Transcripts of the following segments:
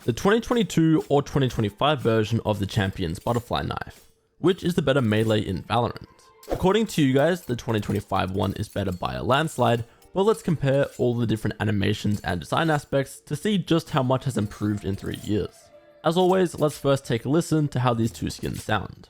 The 2022 or 2025 version of the Champion's butterfly knife. Which is the better melee in Valorant? According to you guys, the 2025 one is better by a landslide, but let's compare all the different animations and design aspects to see just how much has improved in 3 years. As always, let's first take a listen to how these two skins sound.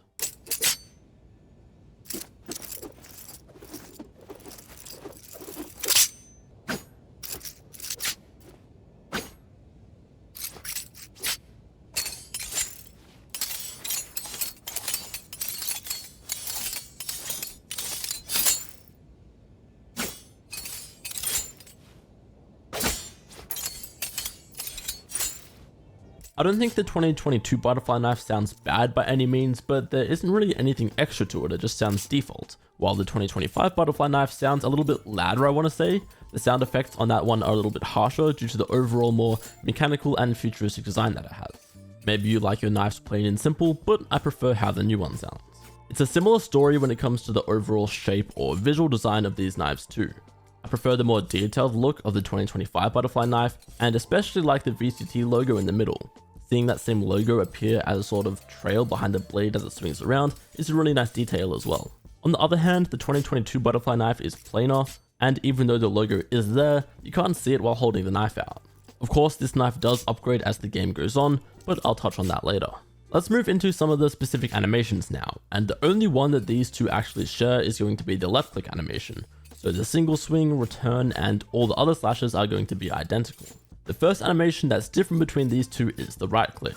I don't think the 2022 butterfly knife sounds bad by any means, but there isn't really anything extra to it, it just sounds default. While the 2025 butterfly knife sounds a little bit louder, I want to say. The sound effects on that one are a little bit harsher due to the overall more mechanical and futuristic design that it has. Maybe you like your knives plain and simple, but I prefer how the new one sounds. It's a similar story when it comes to the overall shape or visual design of these knives too. I prefer the more detailed look of the 2025 butterfly knife, and especially like the VCT logo in the middle. Seeing that same logo appear as a sort of trail behind the blade as it swings around is a really nice detail as well. On the other hand, the 2022 butterfly knife is plainer, and even though the logo is there, you can't see it while holding the knife out. Of course, this knife does upgrade as the game goes on, but I'll touch on that later. Let's move into some of the specific animations now, and the only one that these two actually share is going to be the left click animation. So the single swing, return, and all the other slashes are going to be identical. The first animation that's different between these two is the right click.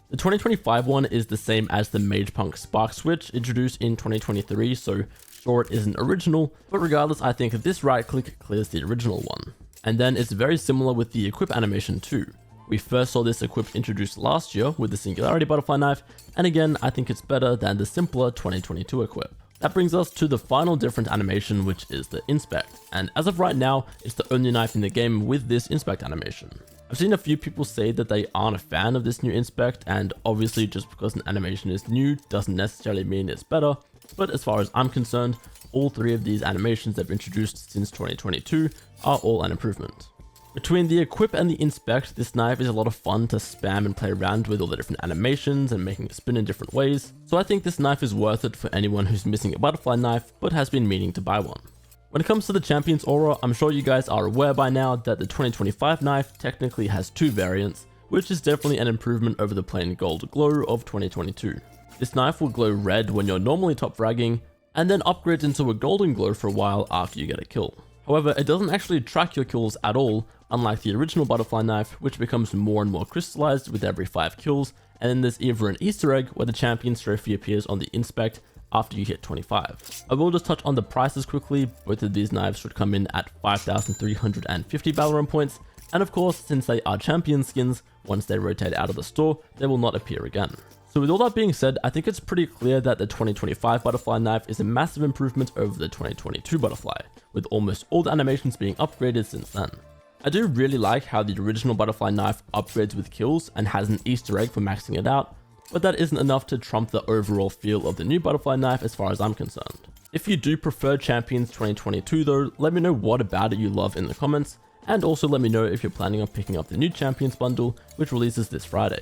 The 2025 one is the same as the Mage Punk Spark Switch introduced in 2023, so sure it isn't original, but regardless I think this right click clears the original one. And then it's very similar with the equip animation too. We first saw this equip introduced last year with the Singularity Butterfly Knife, and again I think it's better than the simpler 2022 equip. That brings us to the final different animation, which is the Inspect, and as of right now, it's the only knife in the game with this Inspect animation. I've seen a few people say that they aren't a fan of this new Inspect, and obviously just because an animation is new doesn't necessarily mean it's better, but as far as I'm concerned, all three of these animations they've introduced since 2022 are all an improvement. Between the equip and the inspect, this knife is a lot of fun to spam and play around with all the different animations and making it spin in different ways, so I think this knife is worth it for anyone who's missing a butterfly knife but has been meaning to buy one. When it comes to the Champion's Aura, I'm sure you guys are aware by now that the 2025 knife technically has two variants, which is definitely an improvement over the plain gold glow of 2022. This knife will glow red when you're normally top fragging, and then upgrades into a golden glow for a while after you get a kill. However, it doesn't actually track your kills at all, unlike the original butterfly knife, which becomes more and more crystallized with every 5 kills, and then there's either an Easter egg where the Champion's trophy appears on the Inspect after you hit 25. I will just touch on the prices quickly. Both of these knives should come in at 5,350 VALORANT points, and of course, since they are Champion skins, once they rotate out of the store, they will not appear again. So with all that being said, I think it's pretty clear that the 2025 butterfly knife is a massive improvement over the 2022 butterfly, with almost all the animations being upgraded since then. I do really like how the original butterfly knife upgrades with kills and has an Easter egg for maxing it out, but that isn't enough to trump the overall feel of the new butterfly knife as far as I'm concerned. If you do prefer Champions 2022 though, let me know what about it you love in the comments, and also let me know if you're planning on picking up the new Champions bundle, which releases this Friday.